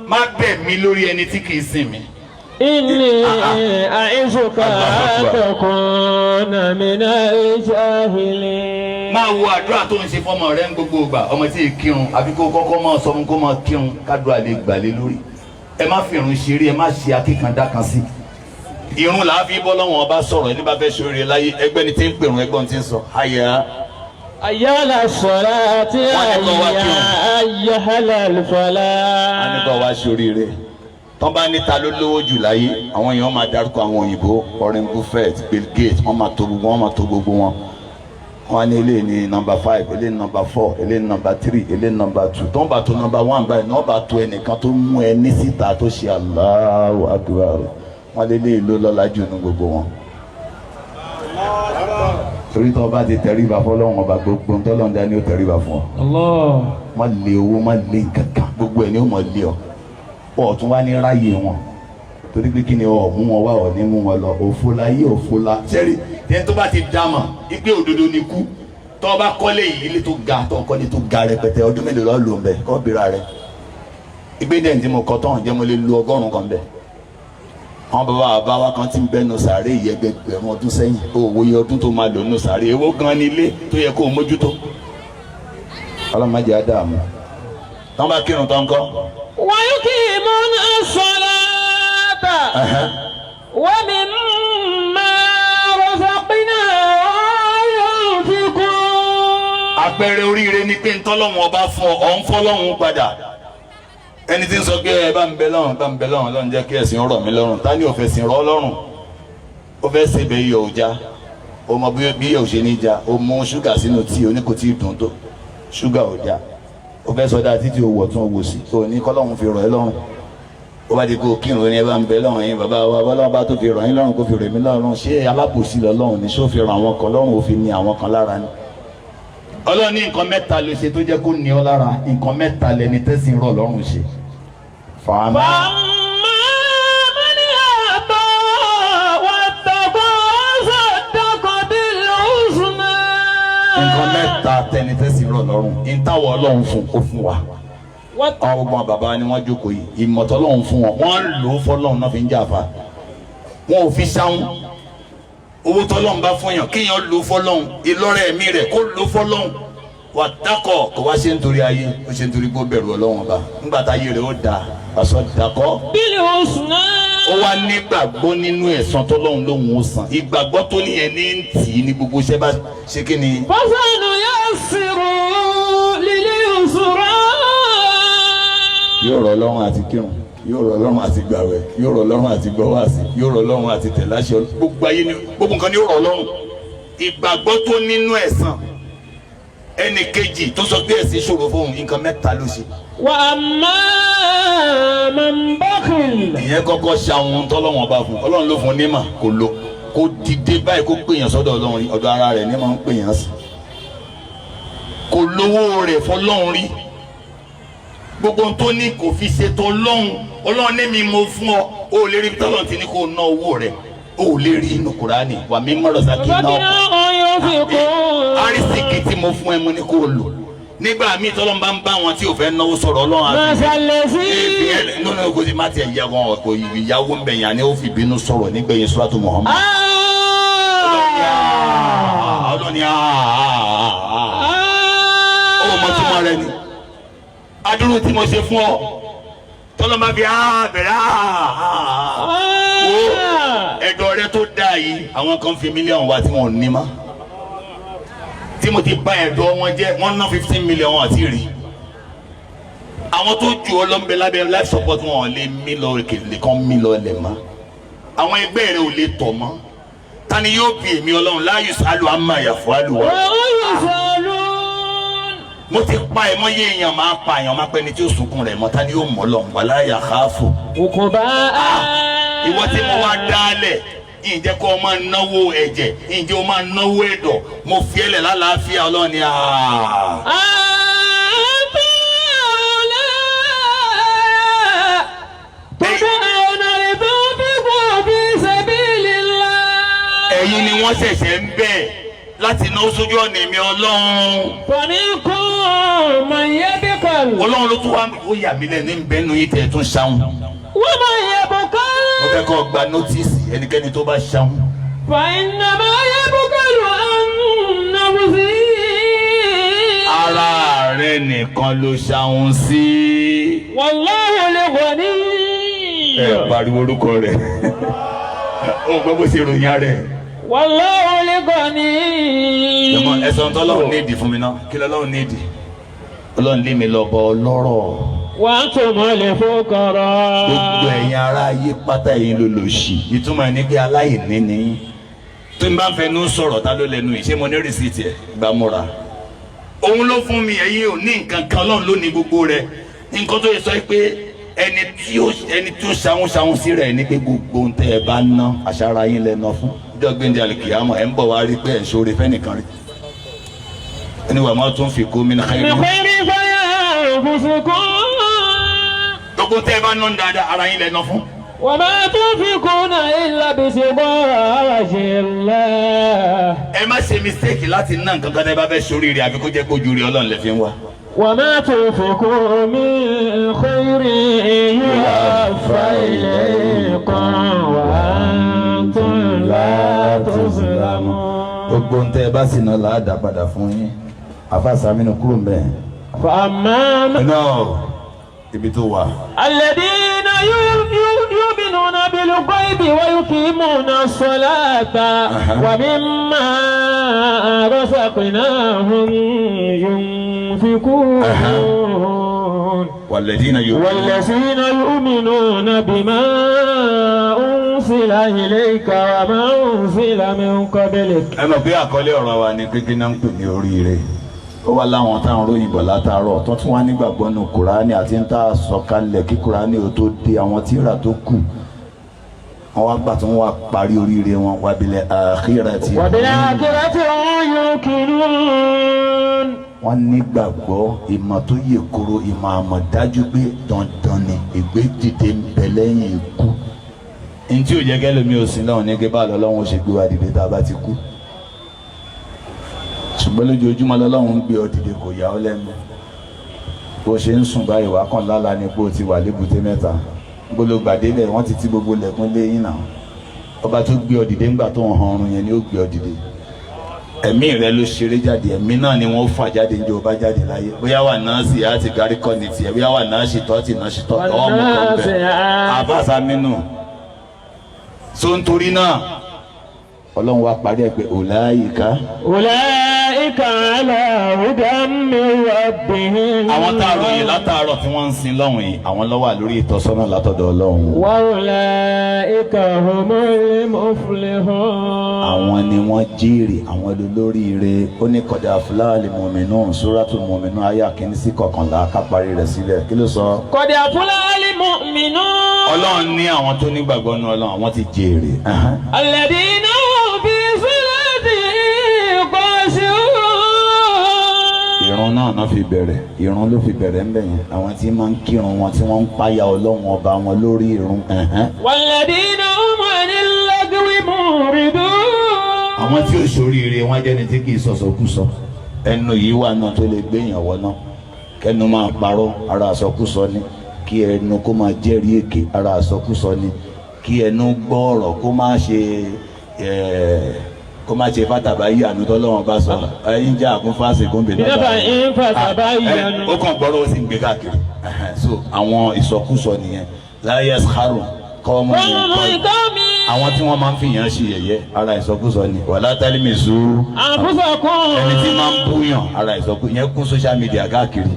Má bẹ̀ mí lórí ẹni tí kì í sìn mí. Inni a'izuka an takuna minal jahilin. Máa wo àdúrà tó ń ṣe fọ́mọ rẹ̀ ń gbogbo ìgbà ọmọ tí ì kírun àbí kó kọ́kọ́ máa sọ fún kó máa kírun kádùá lè gbà lé lórí. Ẹ má fi irun ṣeré ẹ má ṣe akíkandá kan sí. Irun làá fi bọ́ lọ́wọ́n ọba sọ̀rọ̀ ẹni bá fẹ́ ṣoríire láyé ẹgbẹ́ ni tí ń pèrún ẹgbọ́n tí ń sọ. Ayyala salati ayyala falah. A ní kọ́ wá ṣoríire. Tọ́ bá níta ló lówó jù láyé àwọn èèyàn máa dárúkọ àwọn òyìnbó Warren Buffett Bill Gates wọ́n máa tó gbogbo wọn. Wọ́n ní eléyìí ní nọ́mbà 5 eléyìí ní nọ́mbà 4 eléyìí ní nọ́mbà 3 eléyìí ní nọ́mbà 2 tó ń bá tó nọ́mbà 1 báyìí náà bá tó ẹnìkan tó mú ẹ ní síta tó ṣe Allahu Akbar wọ́n lé léyìí ló lọ́lá jù ní gbogbo wọn. Torí tó bá ti tẹríba fọlọ́run ọba gbogbo ntọ́lọ́run dání ó tẹríba fún ọ. Má lé owó má lé kankan gbogbo ẹ̀ ní ó mọ̀ lé ọ. Ọ̀tún wá ní ráyè wọn torí pé kí ni ọ mú wọn wá ọ ní mú wọn lọ òfo la yé òfo la. Sẹ́rí tẹ́ni tó bá ti dá mọ̀ ipe òdodo ni kú tó bá kọ́lé yìí ilé tó ga tó kọ́lé tó ga rẹpẹtẹ ọdún mélòó lọ́ọ́ lò ń bẹ̀ kọ́ bìíra rẹ̀. Ìgbé dẹ̀ ní mo kọ́ tán jẹ́ mo lè lo 100 kan bẹ̀. àwọn bàbá wa kan ti ń bẹnu sàárè ìyẹgbẹgbẹ̀rún ọdún sẹ́yìn òwòye ọdún tó máa lò nù sàárè èwo gan ni ilé tó yẹ kó o mójútó ọlọ́mọdé ádámù tán bá kírun tán kọ́. ويقيمون الصلاة ومما رزقناهم ينفقون. àpẹẹrẹ oríire ni pé ntọ́lọ́hún ọba fún ọ ń fọ́lọ́hún padà ẹni tí ń sọ pé ẹ bá ń bẹ lọ́rùn lọ́run jẹ́ kí ẹ̀sìn rọ̀ mí lọ́rùn ta ni ò fẹ́ sìn rọ́ lọ́rùn ó fẹ́ ṣe bẹ́ẹ̀ yọ ọjà ó mọ bí yóò ṣe ní já ó mú ṣúgà sínú tí oníkòtí dùn tó ṣúgà ọjà ó fẹ́ sọdá títí owó tún owó sí tó ní kọ́lọ́hún fi rọ̀ ẹ́ lọ́rùn ó bá di kó kírun ní ẹ bá ń bẹ lọ́rùn yín bàbá wa bọ́lá bá tó fi rọ̀ yín lọ́rùn kó fi rẹ̀ mí lọ́rùn ṣé alábòsí lọ́rùn ni ṣó fi rọ̀ àwọn kan lọ́rùn ó fi ní àwọn kan lára ni. Ọlọ́run ní nǹkan mẹ́ta ló ṣe tó jẹ́ kó ní ọ lára nǹkan mẹ́ta lẹni tẹ́sìn rọ̀ lọ́rùn ṣe. fàámà. من أعطى واتقى وصدق بالحسنى. nǹkan mẹ́ta tẹni tẹ́sìn rọ̀ lọ́rùn ìtawọ̀ Ọlọ́run fún ó fún wa. àwọn ọgbọ́n bàbá ni wọ́n jókòó yìí ìmọ̀tọ́ Ọlọ́run fún wọn wọ́n lò ó fọ́lọ́run náà fi ń jàfa wọn ò fi sáwọn owó tọ́lọ́run bá fún yàn kéèyàn lò ó fọ́lọ́run ìlọ́rẹ̀ ẹ̀mí rẹ̀ kó lò ó fọ́lọ́run wà dákọ̀ kó wá ṣe nítorí ayé ó ṣe nítorí gbó bẹ̀rù Ọlọ́run ọba nígbà tá ayé rẹ̀ ó dáa pàṣọ dákọ̀. بالحسنى. ó wá nígbàgbọ́ nínú ẹ̀san tọ́lọ́run lóhùn ó san ìgbàgbọ́ tó ní ẹ̀ ní tì í ní gbogbo iṣẹ́ bá ṣe kí ni. فسنيسر لليسرى. yóò rọ̀ Ọlọ́run àti kírun yóò rọ̀ Ọlọ́run àti gbàwẹ̀ yóò rọ̀ Ọlọ́run àti gbọ́wàsí yóò rọ̀ Ọlọ́run àti tẹ̀láṣẹ gbogbo ayé ni gbogbo nǹkan ni yóò rọ̀ Ọlọ́run ìgbàgbọ́ tó nínú ẹ̀san ẹnì kejì tó sọ pé ẹ̀sìn ṣòro fóun nǹkan mẹ́ta ló ṣe. وأما من بخل. ìyẹn kọ́kọ́ ṣàwọn tọ́lọ́wọ́n bá fún Ọlọ́run ló fún nímà kò lo kó dìde báyìí kó pèèyàn sọ́dọ̀ Ọlọ́run ọ̀dọ̀ ara rẹ̀ ní máa ń pèèyàn sí kò lówó rẹ̀ fọlọ́run rí gbogbo tó ní kò fi ṣètò Ọlọ́run ní mi mo fún ọ ó lè rí tọ́lọ́run ti ní kó ná owó rẹ̀ ó lè rí inú Kùránì wà mí mọ́rọ̀ sákì náà arísìkì tí mo fún ẹ mo ní kó lò nígbà míì tọ́lọ́run bá ń bá wọn tí ò fẹ́ náwó sọ̀rọ̀ Ọlọ́run àti nínú ogun tí má tiẹ̀ yẹ wọn ọ̀pọ̀ ìyàwó ń bẹ̀yàn ni ó fi bínú sọ̀rọ̀ nígbẹ̀yìn Suratu Muhammad ọlọ́ni ó mọ tí mo rẹ ni adúrú tí mo ṣe fún ọ tọ́lọ́ máa fi bẹ̀rẹ̀ wo ẹ̀dọ̀ rẹ tó dáa yìí àwọn kan fi mílíọ̀nù wá tí wọn ò ní mọ́ tí mo ti bá ẹ̀dọ̀ wọn jẹ́ wọ́n ná 15 mílíọ̀nù àti rí àwọn tó ju ọlọ́mbẹ lábẹ́ life support wọn ò lè mí lọ kèlè kan mí lọ lẹ̀ mọ́ àwọn ẹgbẹ́ rẹ ò lè tọ̀ mọ́ tani yóò bí èmi Ọlọ́run la yusalu amma yafalu wa. mo ti pa ẹ̀ mọ́ yé èèyàn máa pa èèyàn máa pẹ́ ni tí ó sunkún rẹ̀ mọ́ tani yóò mọ́ lọ́hùn wala yakhafu. ìwọ tí mo wá dálẹ̀ ǹjẹ́ kó o máa náwó ẹ̀jẹ̀ ǹjẹ́ o máa náwó ẹ̀dọ̀ mo fi ẹ̀lẹ̀ lálàáfíà Ọlọ́run ni ẹ̀yin ni wọ́n ṣẹ̀ṣẹ̀ ń bẹ̀ láti náwó sójú ọ̀nà èmi Ọlọ́run. فمنكم من يبخل. Ọlọ́run ló tún wá ó yà mí lẹ́nu ìbẹ́nu yìí tẹ̀ tún ṣáwọn. ومن يبخل. mo fẹ́ kọ́ gba nótìsì ẹnikẹ́ni tó bá ṣáwọn. فإنما يبخل عن نفسه. ara rẹ̀ nìkan ló ṣáwọn sí. والله الغني. ẹ pariwo orúkọ rẹ̀ ó gbọ́ bó ṣe ròyìn ara rẹ̀. والله الغني. ẹ̀sán tọ́lọ́run ní ìdí fún mi náà kí lọ́lọ́run ní ìdí Ọlọ́run lé mi lọ bọ ọlọ́rọ̀. وأنتم الفقراء. gbogbo ẹ̀yin ará ayé pátá yìí ló lò sí ìtumọ̀ ní pé aláìní ni tó ń bá fẹnu sọ̀rọ̀ ta ló lẹ́nu yìí ṣé mo ní rìsíìtì ẹ̀ gbàmúra òun ló fún mi ẹ̀yin ò ní nǹkan kan Ọlọ́run ló ní gbogbo rẹ̀ nǹkan tó yẹ sọ pé ẹni tí ó ṣàwọn sí rẹ̀ ní pé gbogbo ohun tẹ́ ẹ bá ná àṣàrà yín lẹ́nà fún ìjọ gbẹ̀ndé àlùkìyámọ̀ ẹ̀ ń bọ̀ wá rí pé ẹ̀ ń ṣoore fẹ́nìkan rí ẹni wà má tún fi kó mi náà káyọ̀ gbogbo tẹ́ ẹ bá ná dáadáa ara yín lẹ́nà fún. وما تنفقون إلا ابتغاء وجه الله. ẹ má ṣe mistake láti ná nǹkan kan tẹ́ bá fẹ́ ṣoríire àbí kó jẹ́ kó ju rí Ọlọ́run lè fi ń wá. وما تنفقوا من خير يوفى إليكم وأنتم لا تظلمون. gbogbo ń tẹ́ ẹ bá sì náà là á dá padà fún yín àfàsàmínú kúrò ń bẹ̀. فأما ibi tó wà. الذين يؤمنون بالغيب ويقيمون الصلاة ومما رزقناهم ينفقون والذين يؤمنون بما أنزل إليك وما أنزل من قبلك. ẹ mọ̀ pé àkọlé ọ̀rọ̀ wa ni kékeré náà ń pè ní oríire. ó wá láwọn táwọn ròyìn bọ̀ látàárọ̀ tó tún wá nígbàgbọ́ nù kùránì àti ń tà sọ̀kalẹ̀ kí kùránì ò tó dé àwọn tíra tó kù wọ́n wá gbà tó wọ́n wá parí oríire wọn wabil akhirati. wabil akhirati yuqinun. wọ́n nígbàgbọ́ ìmọ̀ tó yè koro ìmọ̀ àmọ̀dájú pé dandan ni ìgbé dìde ń bẹ lẹ́yìn ikú. ntí ò jẹ́ kẹ́lẹ́mi ò sí lọ́wọ́ ní kébà lọ́wọ́ ó ṣe gbé wa dìde tá a bá ti kú. ṣùgbọ́n lójoojúmọ́ lọ́lọ́run ń gbé ọ dìde kò yà ọ́ lẹ́nu bó ṣe ń sùn báyìí wá kàn lálàá ni pé o ti wà lébùté mẹ́ta gbólógbàdé bẹ́ẹ̀ wọ́n ti gbogbo lẹ̀kún léyìn náà ọba tó gbé ọ dìde ńgbà tó ń han ọrùn yẹn ni ó gbé ọ dìde ẹ̀mí rẹ ló ṣeré jáde ẹ̀mí náà ni wọ́n fà jáde ní ọba jáde láyé bóyá wà náà sì á ti gárí kọ́ ní tiẹ̀ bóyá wà náà sì tọ́ tì náà sì tọ́ tọ́ ọmọ kan bẹ́ẹ̀ àbáṣà mínú so nítorí náà ọlọ́run wa parí ẹ̀ pé ọ̀làyíká ala hudan min rabbihim. àwọn tá a ròyìn látàárọ̀ tí wọ́n ń sin lọ́hùn yìí àwọn ló wà lórí ìtọ́sọ́nà látọ̀dọ̀ ọlọ́run. wa ulaika humul muflihun. àwọn ni wọ́n jèrè àwọn olóríire ó ní qad aflaha al-mu'minun suratul mu'minun àyá kìíní sí 11 ká parí rẹ̀ sílẹ̀ kí ló sọ. qad aflaha al-mu'minun. ọlọ́run ní àwọn tó nígbàgbọ́ nínú ọlọ́run àwọn ti jèrè. alladhina ìrun náà fi bẹ̀rẹ̀ ìrun ló fi bẹ̀rẹ̀ ńbẹ̀ yẹn àwọn tí máa ń kírun wọn tí wọ́n ń páyà ọlọ́run ọba wọn lórí ìrun. walladhina hum 'anil lagwi mu'ridun. àwọn tí ó ṣoríire wọn jẹ́ni tí kì í sọ̀sọ̀kúsọ ẹnu yìí wà náà tó lè gbéyàn wọ náà kẹnu máa parọ́ ara àsọkúsọ ni kí ẹnu kó máa jẹ́rìí èké ara àsọkúsọ ni kí ẹnu gbọ́ ọ̀rọ̀ kó má ṣe fàtàbá yìí àánú tọ́lọ́wọ́n bá sọ ẹ̀yin jẹ́ àkún fásitì kó ń bè lọ́ba ẹ̀yin fàtàbá yìí àánú. ó kàn gbọ́rọ̀ ó sì ń gbé káàkiri so àwọn ìsọkúsọ nìyẹn láyé ṣàrò kọ́ ọmọ yẹn kọ́ àwọn tí wọ́n máa ń fìyàn ṣe yẹ̀yẹ́ ara ìsọkúsọ ni wàlá tálímì sú ẹni tí máa ń búyàn ara ìsọkúsọ yẹn kún social media káàkiri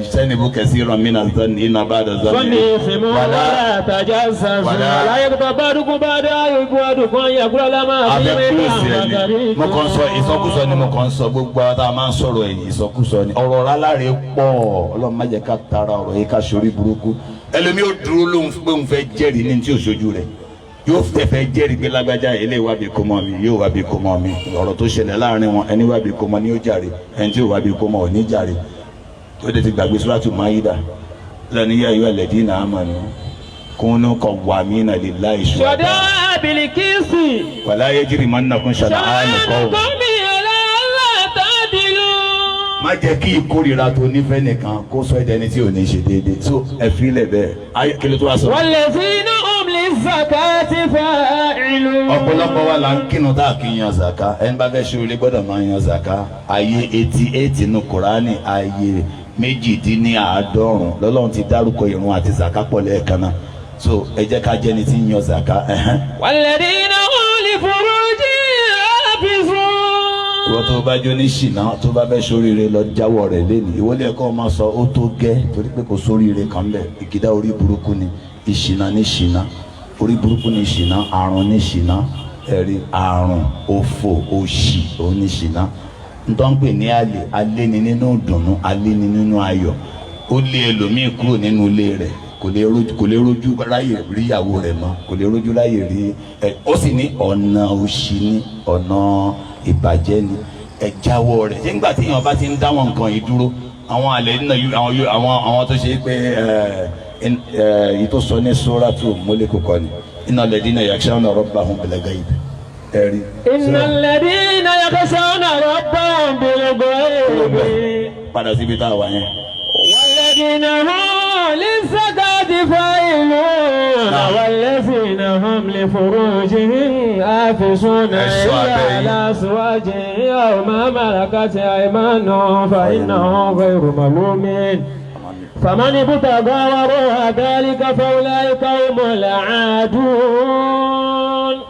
ìsẹ́nibú kẹsí rọmínà zọ́ni iná bá dọ̀ zọ́ni. wàlá àtàjà sàṣù aláyé tó bá dúkú bá dá ìgbó àdùkọ́ yàgúrà lámà abẹ́kúrò sí ẹni mo kàn sọ ìsọkúsọ ni mo kàn sọ gbogbo àwọn tá a máa ń sọ̀rọ̀ ẹ̀yìn ìsọkúsọ ni ọ̀rọ̀ aláre pọ̀ ọlọ́run má jẹ́ ká tara ọ̀rọ̀ yìí ká sórí burúkú ẹlòmíì ó dúró lóhùn pé òun fẹ́ jẹ́rìí ní tí ò ṣojú rẹ̀ yóò fẹ́ jẹ́rìí pé lágbájá eléyìí wá bí kó mọ́ mi yóò wá bí kó mọ́ mi ọ̀rọ̀ tó ṣẹlẹ̀ láàrin wọn ẹni wá bí kó mọ́ ni ó jàre ẹni tí ò wá bí kó mọ́ ò ní jàre ó dẹ̀ ti gbàgbé Suratu Maida lẹ́nu yá ayọ́ alladhina amanu kunu qawwamina lillahi shuhada bil qisti wala yajrimannakum shana'anu qawmin má jẹ́ kí ìkórìíra tó nífẹ̀ẹ́ nìkan kó sọ ẹ̀dẹ́ni tí ò ní ṣe déédéé tó ẹ fi lẹ̀ bẹ́ẹ̀ ayé kí ló tó wá sọ. wallazina hum lizzakati fa'ilun. ọ̀pọ̀lọpọ̀ wa là ń kírun tá a kì í yan zaka ẹni bá fẹ́ ṣe olè gbọ́dọ̀ máa yan zaka ayé 88 nínú Kùránì ayé 150 lọ́lọ́run ti dárúkọ ìrun àti zaka pọ̀ lẹ́ẹ̀kan náà so ẹ jẹ́ ká jẹ́ni tí ń yan zaka. walladhina hum li furujihim hafizun. ìwọ tó bá jó ní ṣìnà tó bá fẹ́ sóríire lọ jáwọ́ rẹ̀ lẹ́nu ìwọlé ẹ̀kọ́ máa sọ ó tó gẹ́ torí pé kò sóríire kan bẹ̀ ìkìdá orí burúkú ni ìṣìnà ní ṣìnà orí burúkú ní ṣìnà àrùn ní ṣìnà ẹ̀rí àrùn òfò òṣì òun ní ṣìnà ntọ́ ń pè ní alẹ́ ni nínú ìdùnnú alẹ́ ni nínú ayọ̀ ó lé ẹlòmíì kúrò nínú ilé rẹ̀ kò lè rojú ráyè rí ìyàwó rẹ̀ mọ́ kò lè rojú ráyè rí ó sì ní ọ̀nà òṣì ní ọ̀nà ìbàjẹ́ ni ẹ jáwọ́ rẹ̀ ṣé nígbà tí èèyàn bá ti ń dáwọn nǹkan yìí dúró àwọn àlẹ́ nínú àwọn tó ṣe pé yìí tó sọ ní Suratu Mulk kọ́ ni innal ladina yakhshawna rabbahum bil ghaib ẹ̀rí. innal ladina yakhshawna rabbahum bil ghaib. padà síbi tá a wà yẹn. walladina hum lizzakati fa'ilun. والذين هم لفروجهم حافظون إلا على أزواجهم أو ما ملكت أيمانهم فإنهم غير ملومين فمن ابتغى وراء ذلك فأولئك هم العادون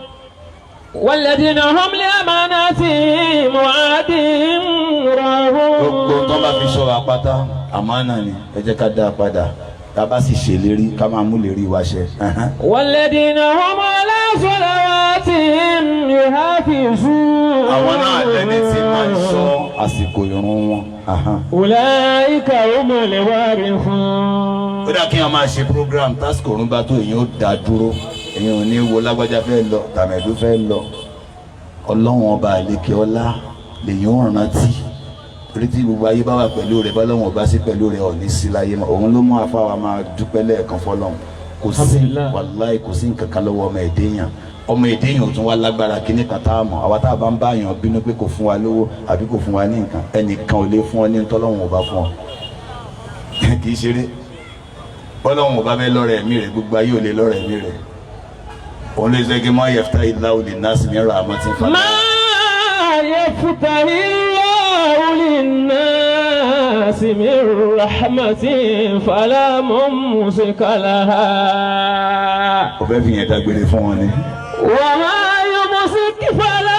والذين هم لأماناتهم وعهدهم راعون. gbogbo tó bá fi sọ àpáta àmánà ni ẹ jẹ́ ká dá a padà tá a bá sì ṣèlérí ká máa mú lérí wa ṣẹ. والذين هم على صلواتهم يحافظون. àwọn náà lẹni tí máa ń sọ àsìkò ìrun wọn. أولئك هم الوارثون. ó dà kí wọn máa ṣe program tásìkò òrùn bá tó èyàn ó dá dúró èyàn ò ní wo lágbájá fẹ́ lọ tàmẹ̀dú fẹ́ lọ ọlọ́run ọba àlekè ọlá lèyàn ò rántí torí tí gbogbo ayé bá wà pẹ̀lú rẹ̀ bọ́lọ́run ọba sí pẹ̀lú rẹ̀ ọ̀ ní sí láyé mọ́ òun ló mú afáwa máa dúpẹ́ lẹ́ẹ̀kan fọlọ́run kò sí wàláì kò sí nǹkan kan lọ́wọ́ ọmọ èdèyàn ò tún wá lágbára kíní kan tá a mọ̀ àwa tá a bá ń bá yàn bínú pé kò fún wa lówó àbí kò fún wa ní nǹkan ẹnìkan ò lè fún ọ ní tọ́lọ́run ọba fún ọ kì í ṣeré bọ́lọ́run ọba bẹ́ẹ̀ lọ́rẹ̀ ẹ̀mí rẹ̀ gbogbo ayé ò lè lọ́rẹ̀ ẹ̀mí rẹ̀ òun lè ṣe kí mọ́ yẹ̀fúta ìlà òlì náà sì ní ọ̀rọ̀ àmọ́ tí ń fa. má yẹ̀fúta ìlà òlì náà sì ní rahmatin fala mumsika laha. ó fẹ́ fi yẹn dágbére fún wọn ni. wa ma yumsik fala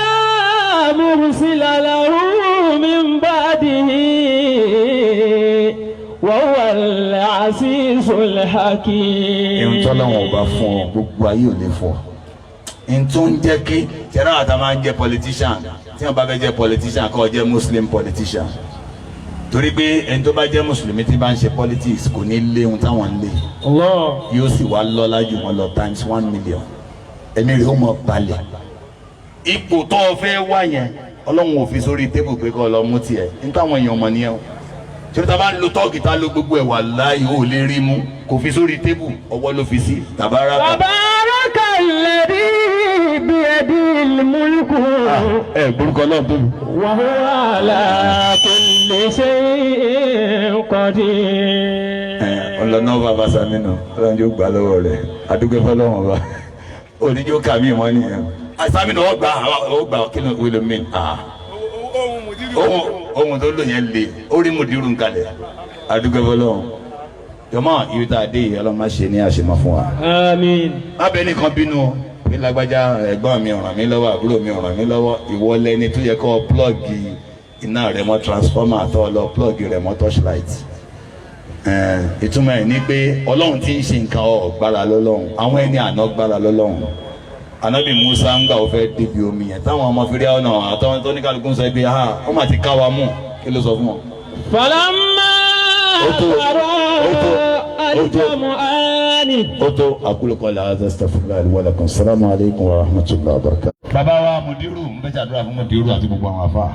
mursila lahu min ba'dihi. وهو العزيز الحكيم. ìhun tọ́lọ́wọ̀n ọba fún ọ gbogbo ayé ò lè fún ọ. ìhun tó ń jẹ́ kí tẹ́lá àtà máa ń jẹ́ politician tí wọ́n bá fẹ́ jẹ́ politician kọ́ jẹ́ muslim politician. torí pé ẹni tó bá jẹ́ mùsùlùmí tí bá ń ṣe politics kò ní lé ohun táwọn ń lé. yóò sì wá lọ́lá jù wọ́n lọ times 1 million. ẹ̀mí rẹ̀ ó mọ̀ balẹ̀. ipò tó o fẹ́ wá yẹn ọlọ́run ò fi sórí tébù pé kọ́ ọ lọ mú tiẹ̀ ní táwọn èèyàn mọ̀ nìyẹn tí o ta bá ń lo tọ́ọ̀gì tá ló gbogbo ẹ̀ wà láàyè ó lè rí mú kò fi sórí tébù ọwọ́ ló fi sí tàbáraka. tàbáraka alladhi biyadil mulku. ẹ gbórúkọ náà tóbi. wa huwa ala kulli shay'in qadir. ọlọ́nà bàbá Saminu ọlọ́run yóò gbà lọ́wọ́ rẹ̀ àdúgbò fọlọ́wọ́n bá oníjó kàmí ìmọ̀ nìyẹn. Saminu ó gbà kí ló wílò mí. ohun tó lò yẹn le orí mùdírù ń kalẹ̀ àdúgbò fọlọ́wọ́n jọmọ ibi tá a dé yìí ọlọ́run má ṣe ní àṣemọ fún wa. àmín. abẹ nìkan bínú pé lágbájá ẹ̀gbọ́n mi ràn mí lọ́wọ́ àbúrò mi ràn mí lọ́wọ́ ìwọ lẹni tó yẹ kó plọ́ọ̀gì iná rẹ̀ mọ́ transformer tó lọ plọ́ọ̀gì rẹ̀ mọ́ torchlight. ìtumọ̀ ẹ̀ ní pé ọlọ́run tí ń ṣe nǹkan gbára lọ́lọ́run àwọn ẹni àná gbára lọ́lọ́run. Ànábì Musa ń gbà ó fẹ́ débi omi yẹn táwọn ọmọ fèrè ọ̀nà àtàwọn tó ní kálukú ń sọ ibi ha ó mà ti ká wa mú kí ló sọ fún wọn. falamma al-jam'ani. ó tó aqulu qawli hadha astaghfirullaha li wa lakum. Assalamu alaikum wa rahmatullahi wa barakatuh. bàbá wa Mudiru ń bẹ ṣàdúrà fún Mudiru àti gbogbo àwọn àfáà.